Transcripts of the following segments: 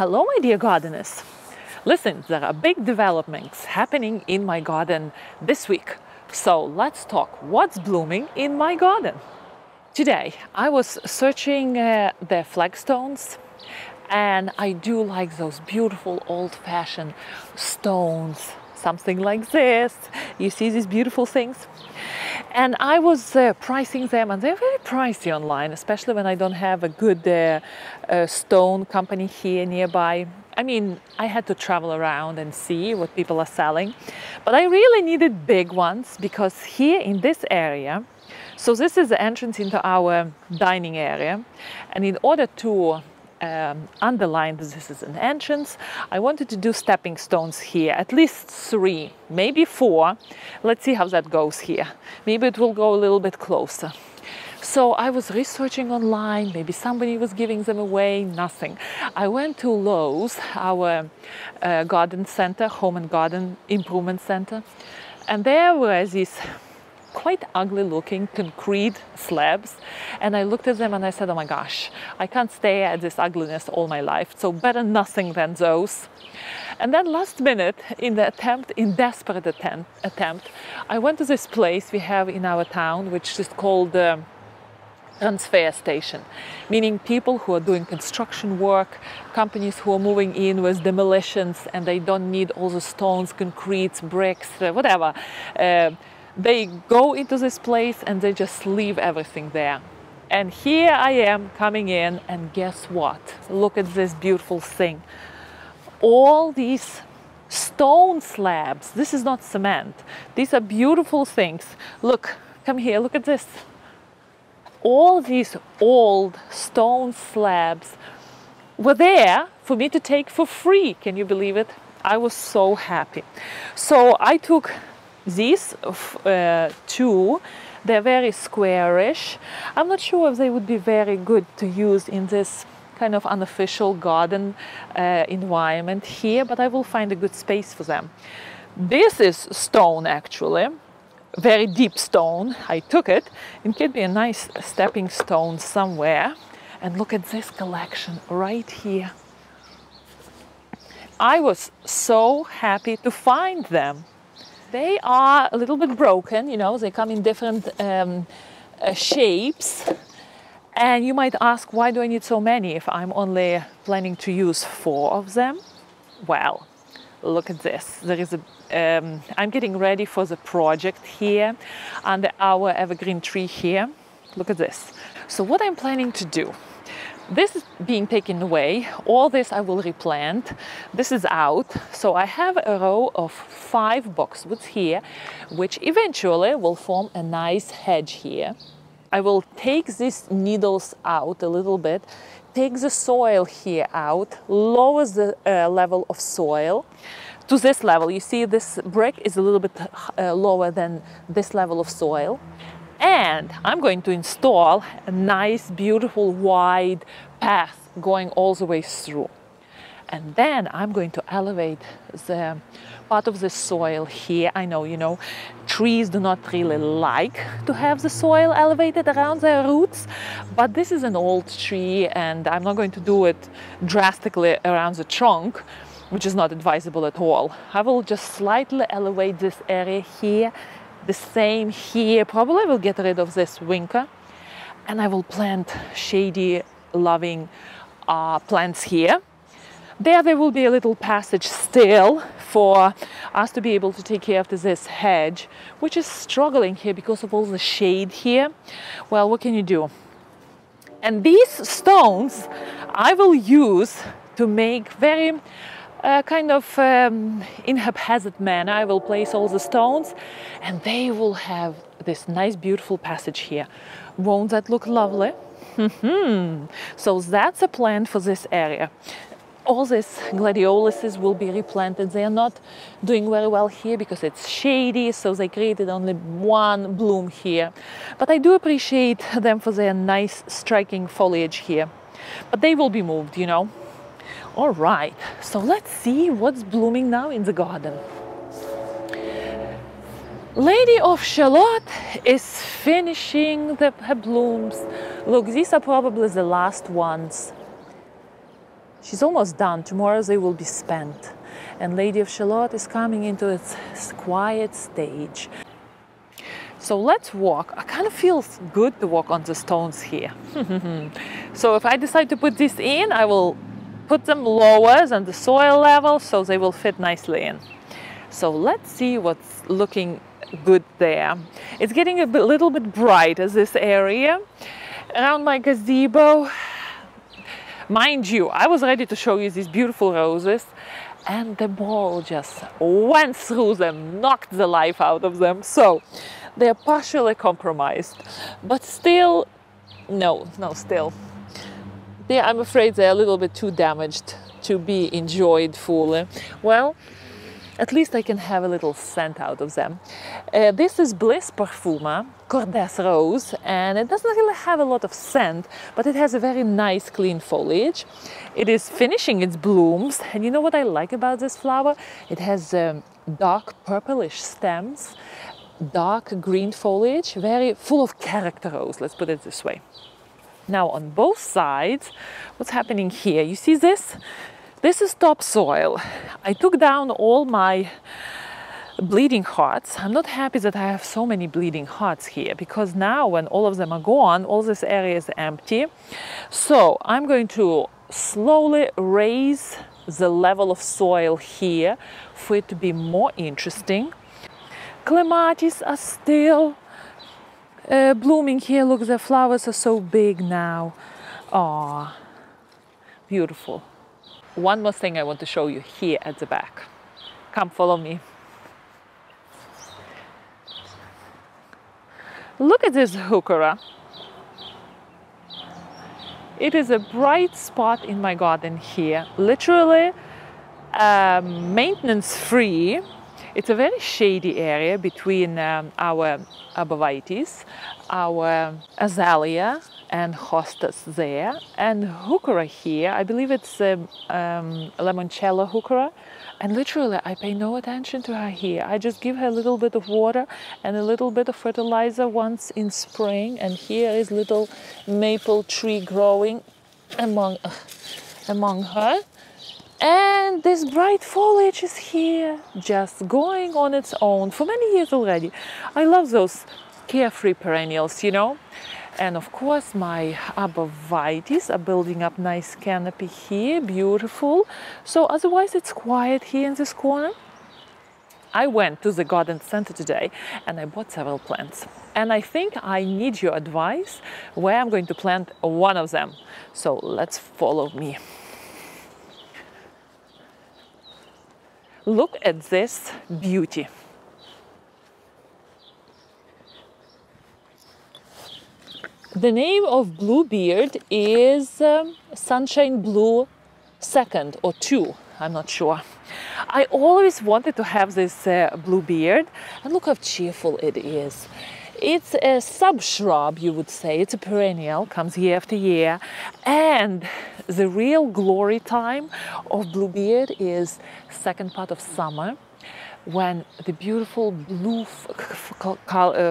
Hello, my dear gardeners. Listen, there are big developments happening in my garden this week. So let's talk what's blooming in my garden. Today I was searching the flagstones, and I do like those beautiful old-fashioned stones, something like this. You see these beautiful things? And I was pricing them, and they're very pricey online, especially when I don't have a good stone company here nearby. I mean, I had to travel around and see what people are selling, but I really needed big ones because here in this area, so this is the entrance into our dining area, and in order to underline that this is an entrance, I wanted to do stepping stones here, at least 3, maybe 4. Let's see how that goes here. Maybe it will go a little bit closer. So I was researching online, maybe somebody was giving them away, nothing. I went to Lowe's, our garden center, home and garden improvement center, and there were these quite ugly looking concrete slabs, and I looked at them and I said, oh my gosh, I can't stay at this ugliness all my life, so better nothing than those. And then last minute, in desperate attempt, I went to this place we have in our town, which is called transfer station, meaning people who are doing construction work, companies who are moving in with demolitions, and they don't need all the stones, concretes, bricks, whatever. They go into this place and they just leave everything there. And here I am coming in, and guess what? Look at this beautiful thing. All these stone slabs. This is not cement. These are beautiful things. Look, come here, look at this. All these old stone slabs were there for me to take for free. Can you believe it? I was so happy. So I took these 2. They're very squarish. I'm not sure if they would be very good to use in this kind of unofficial garden environment here, but I will find a good space for them. This is stone, actually, very deep stone. I took it. It could be a nice stepping stone somewhere. And look at this collection right here. I was so happy to find them. They are a little bit broken, you know, they come in different shapes. And you might ask, why do I need so many if I'm only planning to use 4 of them? Well, look at this. There is I'm getting ready for the project here under our evergreen tree here. Look at this. So what I'm planning to do, this is being taken away. All this I will replant. This is out. So I have a row of 5 boxwoods here, which eventually will form a nice hedge here. I will take these needles out a little bit, take the soil here out, lower the level of soil to this level. You see this brick is a little bit lower than this level of soil. And I'm going to install a nice, beautiful, wide path going all the way through. And then I'm going to elevate the part of the soil here. I know, you know, trees do not really like to have the soil elevated around their roots, but this is an old tree and I'm not going to do it drastically around the trunk, which is not advisable at all. I will just slightly elevate this area here. The same here. Probably I will get rid of this winker, and I will plant shady loving plants here. There will be a little passage still for us to be able to take care of this hedge, which is struggling here because of all the shade here. Well, what can you do? And these stones I will use to make very kind of in haphazard manner. I will place all the stones and they will have this nice beautiful passage here. Won't that look lovely? So that's a plan for this area. All these gladioluses will be replanted. They are not doing very well here because it's shady, so they created only 1 bloom here. But I do appreciate them for their nice striking foliage here. But they will be moved, you know. All right, so let's see what's blooming now in the garden. Lady of Shalott is finishing her blooms. Look, these are probably the last ones. She's almost done. Tomorrow they will be spent. And Lady of Shalott is coming into its quiet stage. So let's walk. I kind of feels good to walk on the stones here. So if I decide to put this in, I will put them lower than the soil level so they will fit nicely in. So let's see what's looking good there. It's getting a little bit brighter, this area around my gazebo. Mind you, I was ready to show you these beautiful roses, and the ball just went through them, knocked the life out of them. So they're partially compromised, but still, still. I'm afraid they're a little bit too damaged to be enjoyed fully. Well, at least I can have a little scent out of them. This is Bliss Parfuma Cordes Rose, and it doesn't really have a lot of scent, but it has a very nice clean foliage. It is finishing its blooms, and you know what I like about this flower? It has dark purplish stems, dark green foliage, very full of character rose, let's put it this way. Now on both sides, what's happening here? You see this? This is topsoil. I took down all my bleeding hearts. I'm not happy that I have so many bleeding hearts here, because now when all of them are gone, all this area is empty. So I'm going to slowly raise the level of soil here for it to be more interesting. Clematis are still blooming here. Look, the flowers are so big now. Oh, beautiful. One more thing I want to show you here at the back. Come follow me. Look at this heuchera. It is a bright spot in my garden here. Literally maintenance free. It's a very shady area between our arborvitaes, our azalea and hostas there, and heuchera here. I believe it's limoncello heuchera, and literally I pay no attention to her here. I just give her a little bit of water and a little bit of fertilizer once in spring, and here is little maple tree growing among her. And this bright foliage is here, just going on its own for many years already. I love those carefree perennials, you know. And of course, my arborvitaes are building up nice canopy here, beautiful. So otherwise, it's quiet here in this corner. I went to the garden center today and I bought several plants. And I think I need your advice where I'm going to plant one of them. So let's follow me. Look at this beauty. The name of Bluebeard is Sunshine Blue 2nd or 2, I'm not sure. I always wanted to have this Bluebeard, and look how cheerful it is. It's a sub-shrub, you would say. It's a perennial, comes year after year. And the real glory time of Bluebeard is second part of summer, when the beautiful blue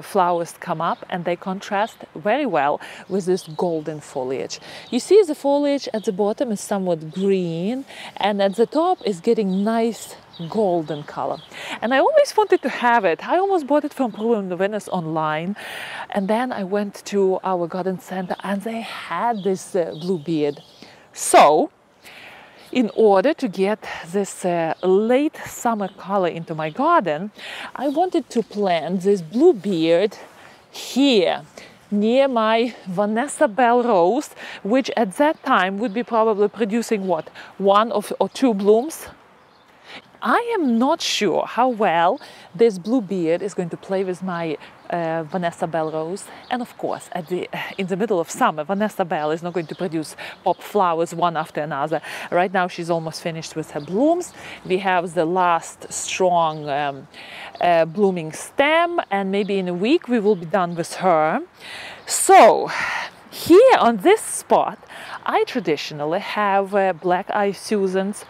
flowers come up, and they contrast very well with this golden foliage. You see the foliage at the bottom is somewhat green, and at the top is getting nice golden color. And I always wanted to have it. I almost bought it from Peru and Venice online, and then I went to our garden center and they had this Bluebeard. So in order to get this late summer color into my garden, I wanted to plant this Bluebeard here near my Vanessa Bell rose, which at that time would be probably producing what, 1 or 2 blooms. I am not sure how well this Bluebeard is going to play with my Vanessa Bell rose. And of course, in the middle of summer, Vanessa Bell is not going to produce pop flowers one after another. Right now, she's almost finished with her blooms. We have the last strong blooming stem, and maybe in a week we will be done with her. So here on this spot, I traditionally have black eye Susans,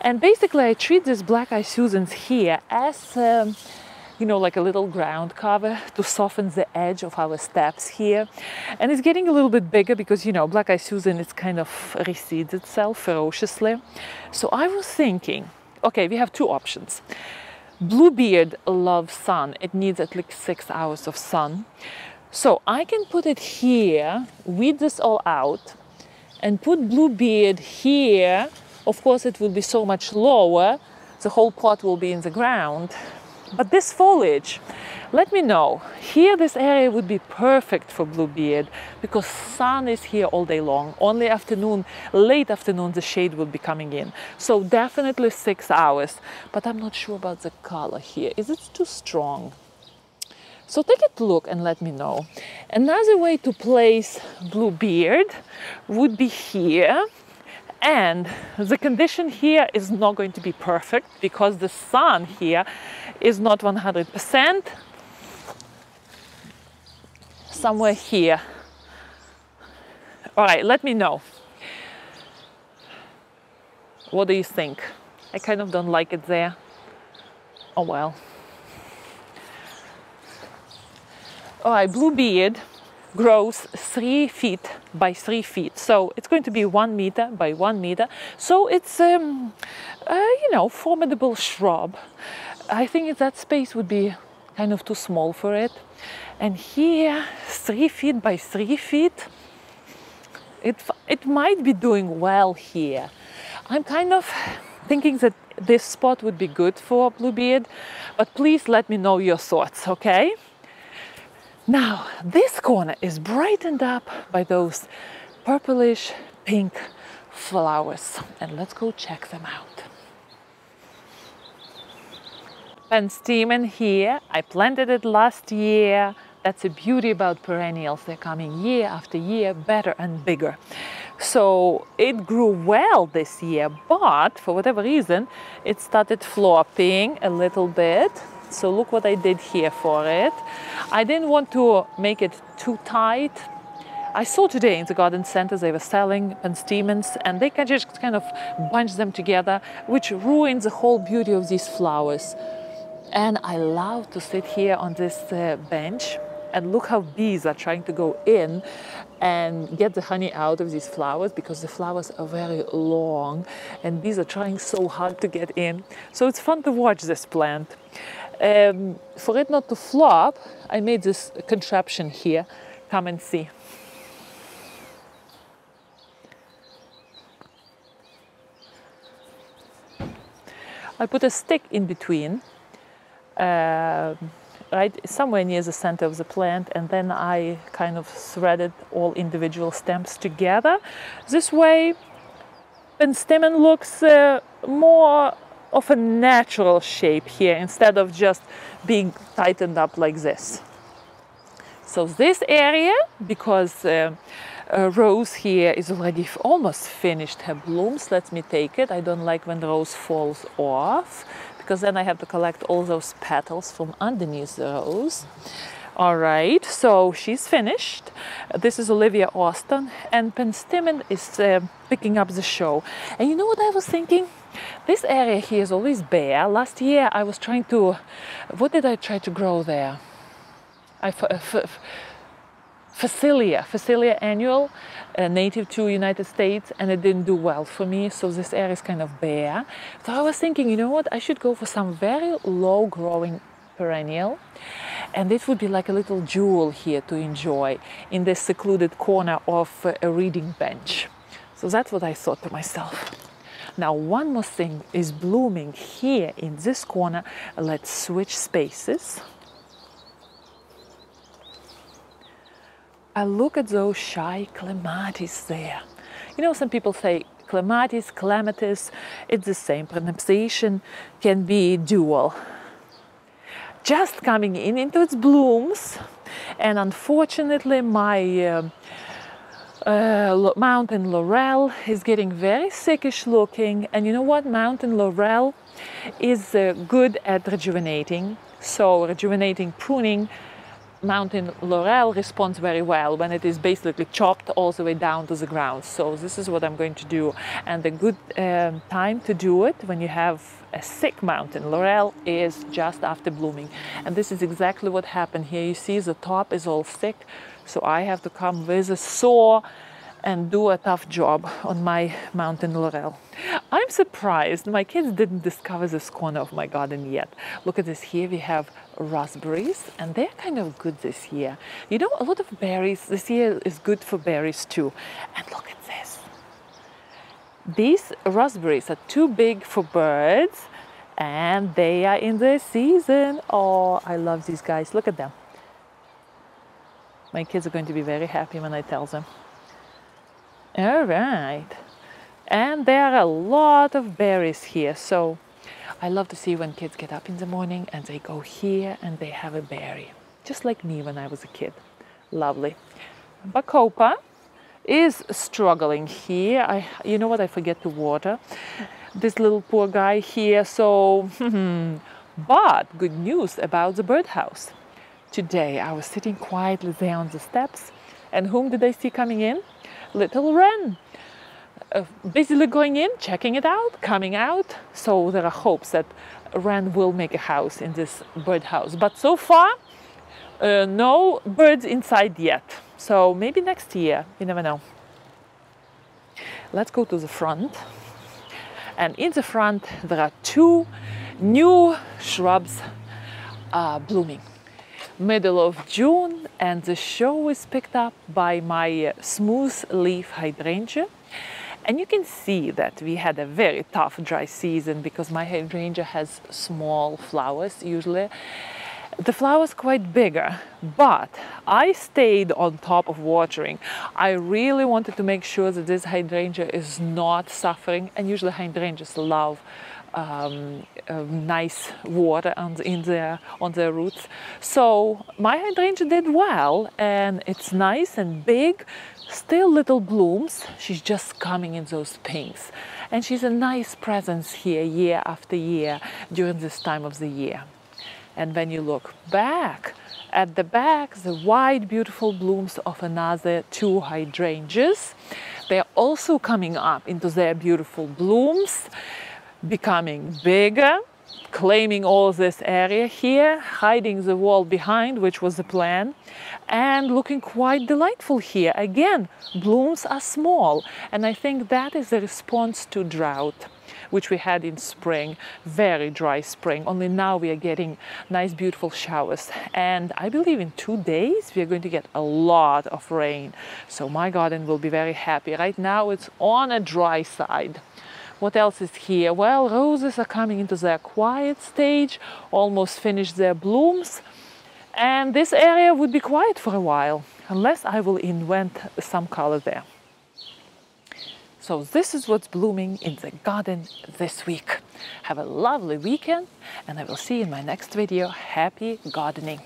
and basically I treat these black eye Susans here as you know, like a little ground cover to soften the edge of our steps here. And it's getting a little bit bigger because, you know, black-eyed Susan, it's kind of recedes itself ferociously. So I was thinking, okay, we have two options. Bluebeard loves sun. It needs at least 6 hours of sun. So I can put it here, weed this all out, and put Bluebeard here. Of course, it will be so much lower. The whole pot will be in the ground. But this foliage, let me know. Here, this area would be perfect for Bluebeard because sun is here all day long. Only afternoon, late afternoon, the shade will be coming in. So definitely 6 hours. But I'm not sure about the color here. Is it too strong? So take a look and let me know. Another way to place Bluebeard would be here. And the condition here is not going to be perfect because the sun here is not 100%. Somewhere here. All right, let me know. What do you think? I kind of don't like it there. Oh well. All right, Bluebeard grows 3 feet by 3 feet, so it's going to be 1 meter by 1 meter. So it's you know, formidable shrub. I think that space would be kind of too small for it. And here, 3 feet by 3 feet, it might be doing well here. I'm kind of thinking that this spot would be good for Bluebeard, but please let me know your thoughts, okay? Now, this corner is brightened up by those purplish pink flowers. And let's go check them out. Penstemon here, I planted it last year. That's the beauty about perennials. They're coming year after year, better and bigger. So it grew well this year, but for whatever reason, it started flopping a little bit. So look what I did here for it. I didn't want to make it too tight. I saw today in the garden center they were selling penstemons and they can just kind of bunch them together, which ruins the whole beauty of these flowers. And I love to sit here on this bench and look how bees are trying to go in and get the honey out of these flowers because the flowers are very long and bees are trying so hard to get in. So it's fun to watch this plant. For it not to flop, I made this contraption here. Come and see. I put a stick in between, right somewhere near the center of the plant, and then I kind of threaded all individual stems together. This way, penstemon looks more of a natural shape here instead of just being tightened up like this. So this area, because Rose here is already almost finished her blooms, let me take it. I don't like when the rose falls off because then I have to collect all those petals from underneath the rose. All right, so she's finished. This is Olivia Austin, and penstemon is picking up the show. And you know what I was thinking? This area here is always bare. Last year I was trying to, what did I try to grow there? Phacelia annual, native to United States, and it didn't do well for me, so this area is kind of bare. So I was thinking, you know what, I should go for some very low growing perennial, and this would be like a little jewel here to enjoy in this secluded corner of a reading bench. So that's what I thought to myself. Now one more thing is blooming here in this corner. Let's switch spaces. I look at those shy clematis there. You know, some people say clematis, clematis, it's the same. Pronunciation can be dual. Just coming into its blooms, and unfortunately my mountain laurel is getting very sickish looking. And you know what? Mountain laurel is good at rejuvenating. So rejuvenating pruning mountain laurel responds very well when it is basically chopped all the way down to the ground. So this is what I'm going to do. And the good time to do it when you have a thick mountain laurel is just after blooming. And this is exactly what happened here. You see the top is all thick, so I have to come with a saw and do a tough job on my mountain laurel. I'm surprised my kids didn't discover this corner of my garden yet. Look at this. Here we have raspberries, and they're kind of good this year. You know, a lot of berries this year is good for berries too. And look at this. These raspberries are too big for birds, and they are in their season. Oh, I love these guys. Look at them. My kids are going to be very happy when I tell them. All right, and there are a lot of berries here, so I love to see when kids get up in the morning and they go here and they have a berry, just like me when I was a kid. Lovely. Bacopa is struggling here. You know what, I forget to water this little poor guy here, so but good news about the birdhouse. Today I was sitting quietly there on the steps, and whom did I see coming in? Little wren, busily going in, checking it out, coming out. So there are hopes that wren will make a house in this birdhouse. But so far, no birds inside yet. So maybe next year, you never know. Let's go to the front. And in the front, there are two new shrubs blooming. Middle of June, and the show is picked up by my smooth leaf hydrangea. And you can see that we had a very tough dry season because my hydrangea has small flowers usually. The flowers quite bigger, but I stayed on top of watering. I really wanted to make sure that this hydrangea is not suffering, and usually hydrangeas love nice water on their roots. So my hydrangea did well, and it's nice and big, still little blooms. She's just coming in those pinks, and she's a nice presence here year after year during this time of the year. And when you look back at the back, the wide beautiful blooms of another two hydrangeas, they're also coming up into their beautiful blooms, becoming bigger, claiming all this area here, hiding the wall behind, which was the plan, and looking quite delightful here. Again, blooms are small, and I think that is the response to drought, which we had in spring, very dry spring. Only now we are getting nice, beautiful showers. And I believe in 2 days we are going to get a lot of rain. So my garden will be very happy. Right now it's on a dry side. What else is here? Well, roses are coming into their quiet stage, almost finished their blooms. And this area would be quiet for a while, unless I will invent some color there. So this is what's blooming in the garden this week. Have a lovely weekend, and I will see you in my next video. Happy gardening!